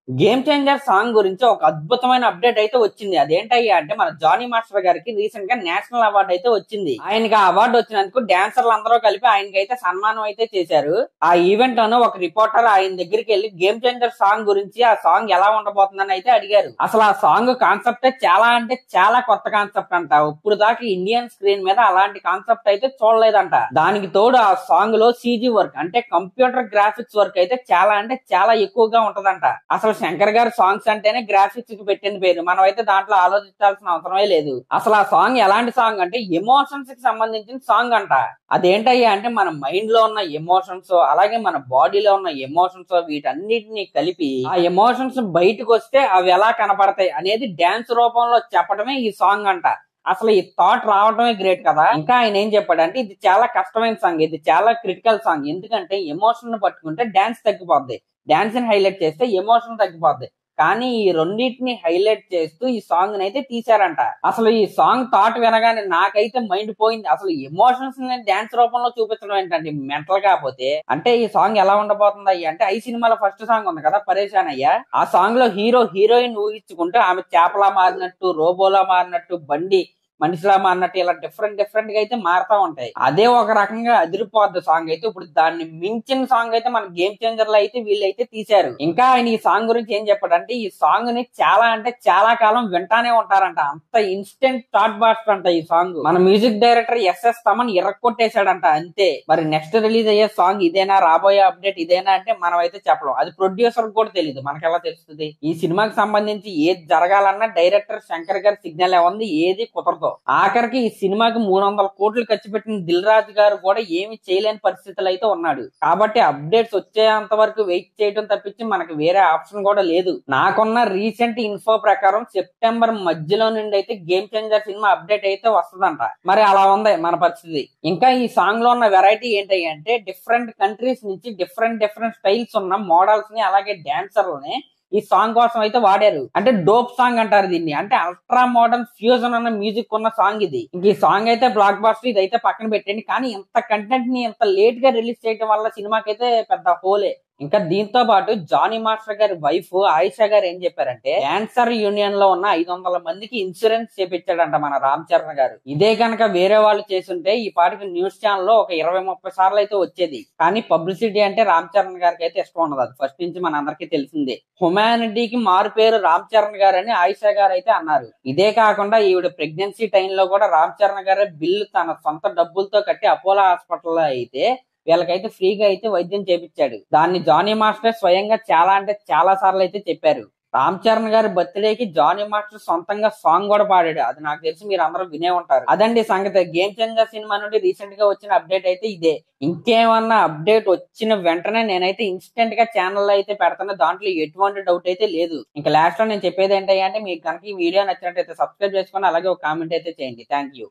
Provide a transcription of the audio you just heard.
Game changer song గురించి ఒక అద్భుతమైన అప్డేట్ అయితే వచ్చింది. అదేంటయ్యా అంటే మన జానీ మాస్టర్ గారికి రీసెంట్ గా నేషనల్ అవార్డు అయితే వచ్చింది. ఆయనకి ఆ అవార్డు వచ్చినందుకు డాన్సర్లు అందరూ కలిపి ఆయనకి అయితే సన్మానం అయితే చేశారు. ఆ ఈవెంట్ లోను ఒక రిపోర్టర్ ఆయన దగ్గరికి వెళ్లి గేమ్ చేంజర్ సాంగ్ గురించి ఆ సాంగ్ ఎలా ఉండబోతుందని అయితే అడిగారు. అసలు ఆ సాంగ్ కాన్సెప్ట్ చాలా అంటే చాలా కొత్త కాన్సెప్ట్ అంట. ఇప్పుడు దాకా ఇండియన్ స్క్రీన్ మీద అలాంటి కాన్సెప్ట్ అయితే చూడలేదంట. దానికి తోడు ఆ సాంగ్ లో సీజీ వర్క్ అంటే కంప్యూటర్ గ్రాఫిక్స్ వర్క్ అయితే చాలా అంటే చాలా ఎక్కువగా ఉంటదంట. అసలు శంకర్ గారి సాంగ్స్ అంటేనే గ్రాఫిక్స్ కి పెట్టిన పేరు. మనం అయితే దాంట్లో ఆలోచించాల్సిన అవసరమే లేదు. అసలు ఆ సాంగ్ ఎలాంటి సాంగ్ అంటే ఎమోషన్స్ కి సంబంధించిన సాంగ్ అంట. అదేంటయ్యా అంటే మన మైండ్ లో ఉన్న ఎమోషన్స్ అలాగే మన బాడీలో ఉన్న ఎమోషన్స్ వీటన్నిటిని కలిపి ఆ ఎమోషన్స్ బయటకు వస్తే అవి ఎలా కనపడతాయి అనేది డాన్స్ రూపంలో చెప్పడమే ఈ సాంగ్ అంట. అసలు ఈ థాట్ రావడమే గ్రేట్ కదా. ఇంకా ఆయన ఏం చెప్పాడంటే ఇది చాలా కష్టమైన సాంగ్, ఇది చాలా క్రిటికల్ సాంగ్. ఎందుకంటే ఎమోషన్ పట్టుకుంటే డాన్స్ తగ్గిపోద్ది, డాన్స్ ని హైలైట్ చేస్తే ఎమోషన్ తగ్గిపోద్ది. కానీ ఈ రెండింటిని హైలైట్ చేస్తూ ఈ సాంగ్ అయితే తీశారంట. అసలు ఈ సాంగ్ థాట్ వినగానే నాకైతే మైండ్ పోయింది. అసలు ఎమోషన్స్ ని డాన్స్ రూపంలో చూపించడం ఏంటంటే మెంటల్ కాకపోతే. అంటే ఈ సాంగ్ ఎలా ఉండబోతుంది అయ్యా అంటే ఐ సినిమాలో ఫస్ట్ సాంగ్ ఉంది కదా పరేషాన్ అయ్యా, ఆ సాంగ్ లో హీరో హీరోయిన్ ఊహించుకుంటూ ఆమె చేపలా మారినట్టు, రోబోలా మారినట్టు, బండి మనిషిలా మారినట్టు ఇలా డిఫరెంట్ డిఫరెంట్ గా అయితే మారుతా ఉంటాయి. అదే ఒక రకంగా అదిరిపోద్ది సాంగ్ అయితే. ఇప్పుడు దాన్ని మించిన సాంగ్ అయితే మన గేమ్ చేంజర్ లో అయితే వీళ్ళైతే తీశారు. ఇంకా ఆయన ఈ సాంగ్ గురించి ఏం చెప్పాడంటే ఈ సాంగ్ ని చాలా అంటే చాలా కాలం వింటానే ఉంటారంట. అంత ఇన్స్టెంట్ థాట్ బాస్టర్ అంట ఈ సాంగ్. మన మ్యూజిక్ డైరెక్టర్ ఎస్ఎస్ తమన్ ఇరక్కొట్టేశాడంట అంతే. మరి నెక్స్ట్ రిలీజ్ అయ్యే సాంగ్ ఇదేనా, రాబోయే అప్డేట్ ఇదేనా అంటే మనం అయితే చెప్పలేం. అది ప్రొడ్యూసర్ కూడా తెలియదు, మనకి ఎలా తెలుస్తుంది. ఈ సినిమాకి సంబంధించి ఏది జరగాలన్నా డైరెక్టర్ శంకర్ గారి సిగ్నల్ ఉంది, ఏది కుదరదు. ఆఖరికి ఈ సినిమాకి 300 కోట్లు ఖర్చు పెట్టిన దిల్ రాజు గారు కూడా ఏమి చేయలేని పరిస్థితులు అయితే ఉన్నాడు. కాబట్టి అప్డేట్స్ వచ్చేంత వరకు వెయిట్ చేయడం తప్పించి మనకి వేరే ఆప్షన్ కూడా లేదు. నాకున్న రీసెంట్ ఇన్ఫో ప్రకారం సెప్టెంబర్ మధ్యలో నుండి అయితే గేమ్ చేంజర్ సినిమా అప్డేట్ అయితే వస్తుందంట. మరి అలా ఉంది మన పరిస్థితి. ఇంకా ఈ సాంగ్ లో ఉన్న వెరైటీ ఏంటి అంటే డిఫరెంట్ కంట్రీస్ నుంచి డిఫరెంట్ స్టైల్స్ ఉన్న మోడల్స్ ని అలాగే డాన్సర్లని ఈ సాంగ్ కోసం అయితే వాడారు. అంటే డోప్ సాంగ్ అంటారు దీన్ని. అంటే అల్ట్రా మోడర్న్ ఫ్యూజన్ అన్న మ్యూజిక్ ఉన్న సాంగ్ ఇది. ఇంక ఈ సాంగ్ అయితే బ్లాక్ బాస్టర్, ఇది అయితే పక్కన పెట్టండి. కానీ ఇంత కంటెంట్ ని ఇంత లేట్ గా రిలీజ్ చేయడం వల్ల సినిమాకి అయితే పెద్ద హోలే. ఇంకా దీంతో పాటు జానీ మాస్టర్ గారి వైఫ్ ఆయిషా గారు ఏం చెప్పారంటే డాన్సర్ యూనియన్ లో ఉన్న 500 మందికి ఇన్సూరెన్స్ చేపించాడంట మన రామ్ చరణ్ గారు. ఇదే కనుక వేరే వాళ్ళు చేస్తుంటే ఈ పాటికి న్యూస్ ఛానల్ లో ఒక 20-30 సార్లు అయితే వచ్చేది. కానీ పబ్లిసిటీ అంటే రామ్ చరణ్ గారికి అయితే ఇష్టం ఉండదు. అది ఫస్ట్ నుంచి మన అందరికీ తెలిసిందే. హ్యుమానిటీకి మారు పేరు రామ్ చరణ్ గారు అని ఆయిషా గారు అయితే అన్నారు. ఇదే కాకుండా ఈవిడ ప్రెగ్నెన్సీ టైంలో కూడా రామ్ చరణ్ గారు బిల్లు తన సొంత డబ్బులతో కట్టి అపోలో హాస్పిటల్లో అయితే వీళ్ళకైతే ఫ్రీగా అయితే వైద్యం చేపించాడు. దాన్ని జానీ మాస్టర్ స్వయంగా చాలా అంటే చాలా సార్లు అయితే చెప్పారు. రామ్ చరణ్ గారి బర్త్డేకి జానీ మాస్టర్ సొంతంగా సాంగ్ కూడా పాడాడు. అది నాకు తెలిసి మీరు అందరూ వినే ఉంటారు. అదండి సంగతి. గేమ్ చేంజర్ సినిమా నుండి రీసెంట్ గా వచ్చిన అప్డేట్ అయితే ఇదే. ఇంకేమన్నా అప్డేట్ వచ్చిన వెంటనే నేనైతే ఇన్స్టెంట్ గా ఛానల్ అయితే పెడతాను. దాంట్లో ఎటువంటి డౌట్ అయితే లేదు. ఇంకా లాస్ట్ లో నేను చెప్పేది ఏంటంటే మీకు కనుక ఈ వీడియో నచ్చినట్టయితే సబ్స్క్రైబ్ చేసుకొని అలాగే ఒక కామెంట్ అయితే చేయండి. Thank you.